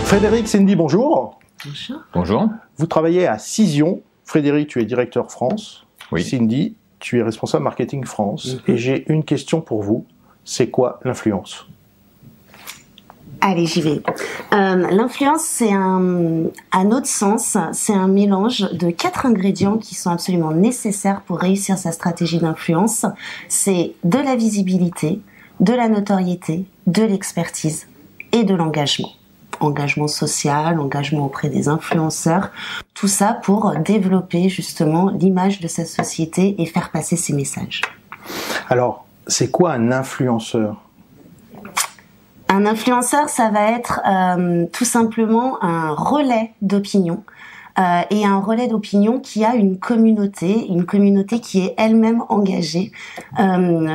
Frédéric, Cindy, bonjour. Bonjour. Bonjour. Vous travaillez à Cision. Frédéric, tu es directeur France. Oui. Cindy, tu es responsable marketing France. Et j'ai une question pour vous. C'est quoi l'influence ? Allez, j'y vais. L'influence, c'est à notre sens, c'est un mélange de 4 ingrédients qui sont absolument nécessaires pour réussir sa stratégie d'influence. C'est de la visibilité, de la notoriété, de l'expertise et de l'engagement. Engagement social, engagement auprès des influenceurs, tout ça pour développer justement l'image de sa société et faire passer ses messages. Alors, c'est quoi un influenceur ? Un influenceur, ça va être tout simplement un relais d'opinion et un relais d'opinion qui a une communauté qui est elle-même engagée.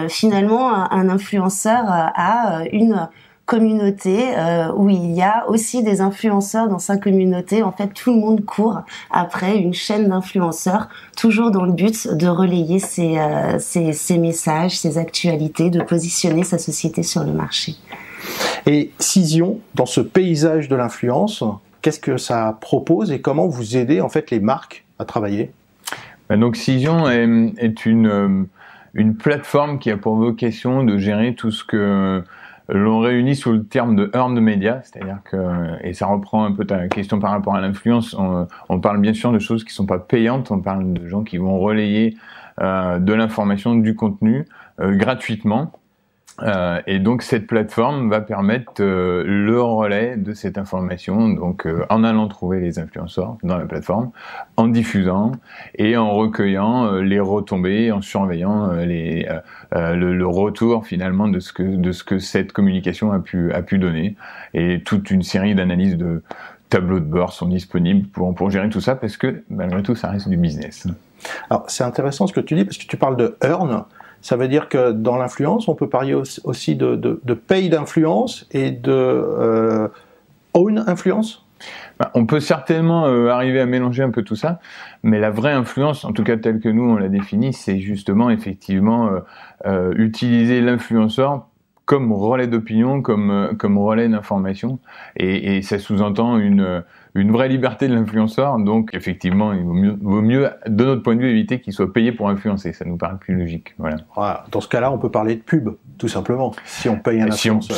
Finalement, un influenceur a une communauté où il y a aussi des influenceurs dans sa communauté. En fait, tout le monde court après une chaîne d'influenceurs, toujours dans le but de relayer ses messages, ses actualités, de positionner sa société sur le marché. Et Cision, dans ce paysage de l'influence, qu'est-ce que ça propose et comment vous aidez en fait les marques à travailler ? Donc Cision est une plateforme qui a pour vocation de gérer tout ce que l'on réunit sous le terme de earned media, c'est-à-dire que, et ça reprend un peu ta question par rapport à l'influence, on parle bien sûr de choses qui ne sont pas payantes, on parle de gens qui vont relayer de l'information, du contenu gratuitement. Et donc cette plateforme va permettre le relais de cette information, donc en allant trouver les influenceurs dans la plateforme, en diffusant et en recueillant les retombées, en surveillant le retour finalement de ce que cette communication a pu donner. Et toute une série d'analyses de tableaux de bord sont disponibles pour gérer tout ça, parce que malgré tout ça reste du business. Alors c'est intéressant ce que tu dis, parce que tu parles de earn. Ça veut dire que dans l'influence, on peut parler aussi de paid influence et de own influence ? On peut certainement arriver à mélanger un peu tout ça, mais la vraie influence, en tout cas telle que nous on la définit, c'est justement effectivement utiliser l'influenceur comme relais d'opinion, comme relais d'information, et ça sous-entend une vraie liberté de l'influenceur. Donc effectivement, il vaut mieux, de notre point de vue, éviter qu'il soit payé pour influencer. Ça nous paraît plus logique. Voilà. Dans ce cas-là, on peut parler de pub, tout simplement, si on paye un influenceur.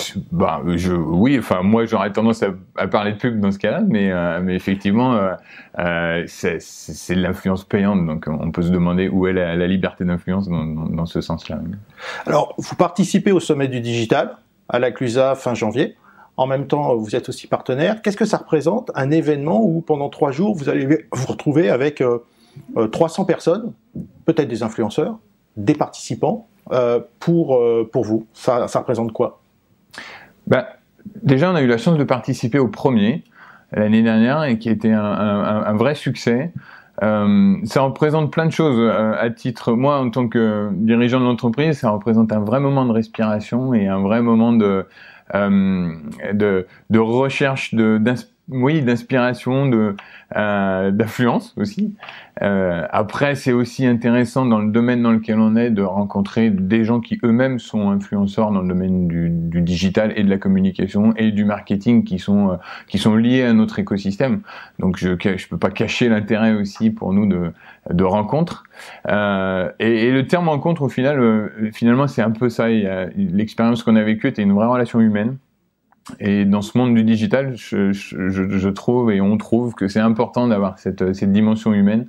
Oui, enfin moi j'aurais tendance à parler de pub dans ce cas-là, mais effectivement, c'est de l'influence payante, donc on peut se demander où est la liberté d'influence dans ce sens-là. Alors, vous participez au sommet du digital à la Clusa fin janvier. En même temps, vous êtes aussi partenaire. Qu'est-ce que ça représente, un événement où pendant 3 jours, vous allez vous retrouver avec 300 personnes, peut-être des influenceurs, des participants, pour vous? Ça représente quoi? Déjà, on a eu la chance de participer au premier, l'année dernière, et qui était un vrai succès. Ça représente plein de choses. À titre, moi, en tant que dirigeant de l'entreprise, ça représente un vrai moment de respiration et un vrai moment de recherche, d'inspiration, d'influence aussi. Après, c'est aussi intéressant dans le domaine dans lequel on est de rencontrer des gens qui eux-mêmes sont influenceurs dans le domaine du digital et de la communication et du marketing qui sont liés à notre écosystème. Donc je peux pas cacher l'intérêt aussi pour nous de rencontres. Et le terme rencontre, au final, finalement, c'est un peu ça. L'expérience qu'on a vécue était une vraie relation humaine. Et dans ce monde du digital, je trouve, et on trouve, que c'est important d'avoir cette dimension humaine.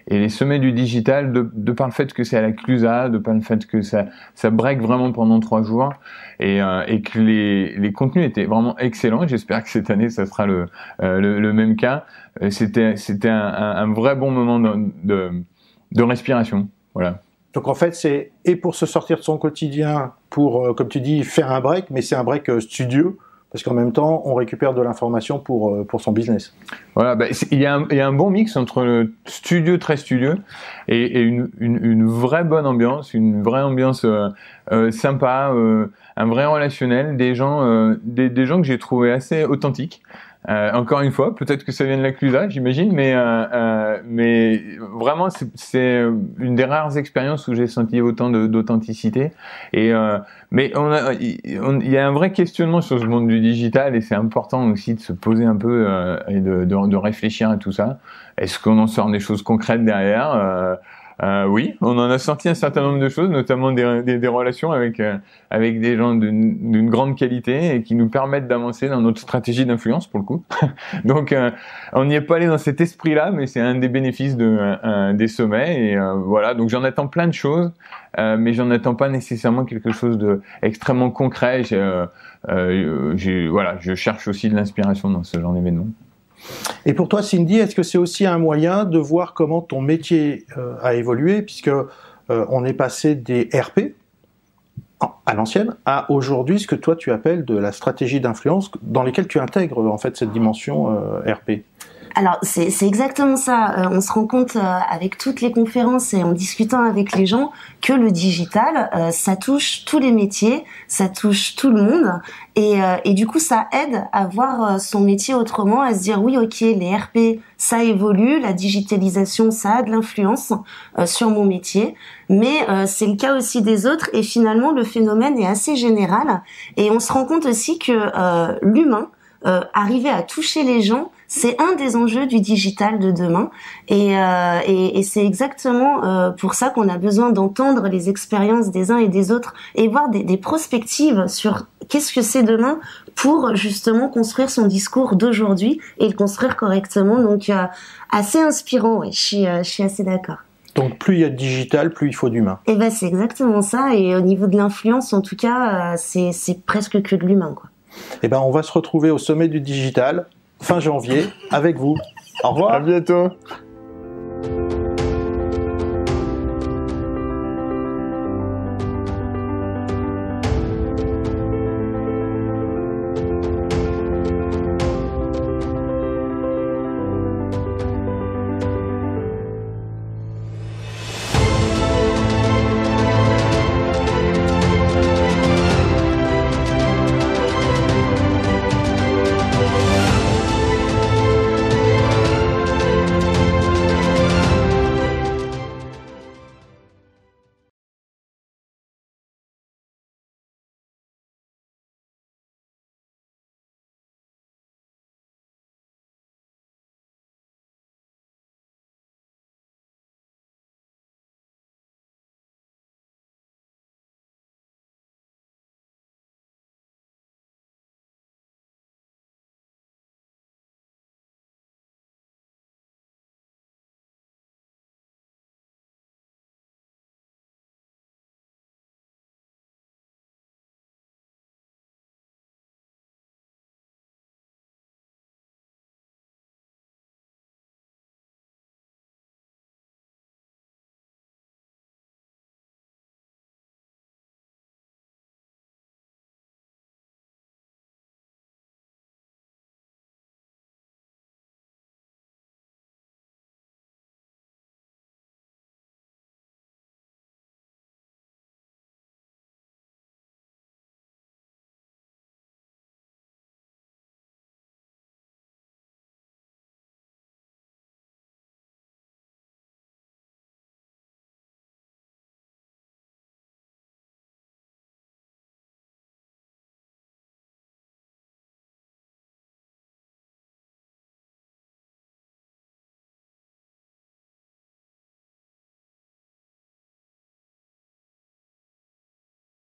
Et les sommets du digital, de par le fait que c'est à la Clusa, de par le fait que ça break vraiment pendant 3 jours, et que les contenus étaient vraiment excellents. J'espère que cette année, ça sera le même cas. C'était un vrai bon moment de respiration. Voilà. Donc en fait, c'est et pour se sortir de son quotidien, pour, comme tu dis, faire un break, mais c'est un break studieux, parce qu'en même temps, on récupère de l'information pour son business. Voilà, il y a un bon mix entre le studieux, très studieux, et une vraie bonne ambiance, une vraie ambiance sympa, un vrai relationnel, des gens que j'ai trouvé assez authentiques, Encore une fois, peut-être que ça vient de la Clusa, j'imagine, mais vraiment, c'est une des rares expériences où j'ai senti autant d'authenticité. Mais il y a un vrai questionnement sur ce monde du digital, et c'est important aussi de se poser un peu et de réfléchir à tout ça. Est-ce qu'on en sort des choses concrètes derrière? Oui, on en a sorti un certain nombre de choses, notamment des relations avec des gens d'une grande qualité et qui nous permettent d'avancer dans notre stratégie d'influence pour le coup. Donc, on n'y est pas allé dans cet esprit-là, mais c'est un des bénéfices des sommets. Et voilà, donc j'en attends plein de choses, mais j'en attends pas nécessairement quelque chose de extrêmement concret. Voilà, je cherche aussi de l'inspiration dans ce genre d'événement. Et pour toi, Cindy, est-ce que c'est aussi un moyen de voir comment ton métier a évolué, puisque on est passé des RP à l'ancienne à aujourd'hui ce que toi tu appelles de la stratégie d'influence, dans lesquelles tu intègres en fait cette dimension RP? Alors c'est exactement ça. On se rend compte avec toutes les conférences et en discutant avec les gens que le digital, ça touche tous les métiers, ça touche tout le monde et du coup ça aide à voir son métier autrement, à se dire oui ok les RP ça évolue, la digitalisation ça a de l'influence sur mon métier, mais c'est le cas aussi des autres et finalement le phénomène est assez général et on se rend compte aussi que l'humain arriver à toucher les gens, c'est un des enjeux du digital de demain et c'est exactement pour ça qu'on a besoin d'entendre les expériences des uns et des autres et voir des prospectives sur qu'est-ce que c'est demain pour justement construire son discours d'aujourd'hui et le construire correctement. Donc assez inspirant, ouais, je suis assez d'accord. Donc plus il y a de digital, plus il faut d'humain. Et ben c'est exactement ça et au niveau de l'influence en tout cas, c'est presque que de l'humain quoi. Eh ben, on va se retrouver au sommet du digital fin janvier avec vous. Au revoir. À bientôt.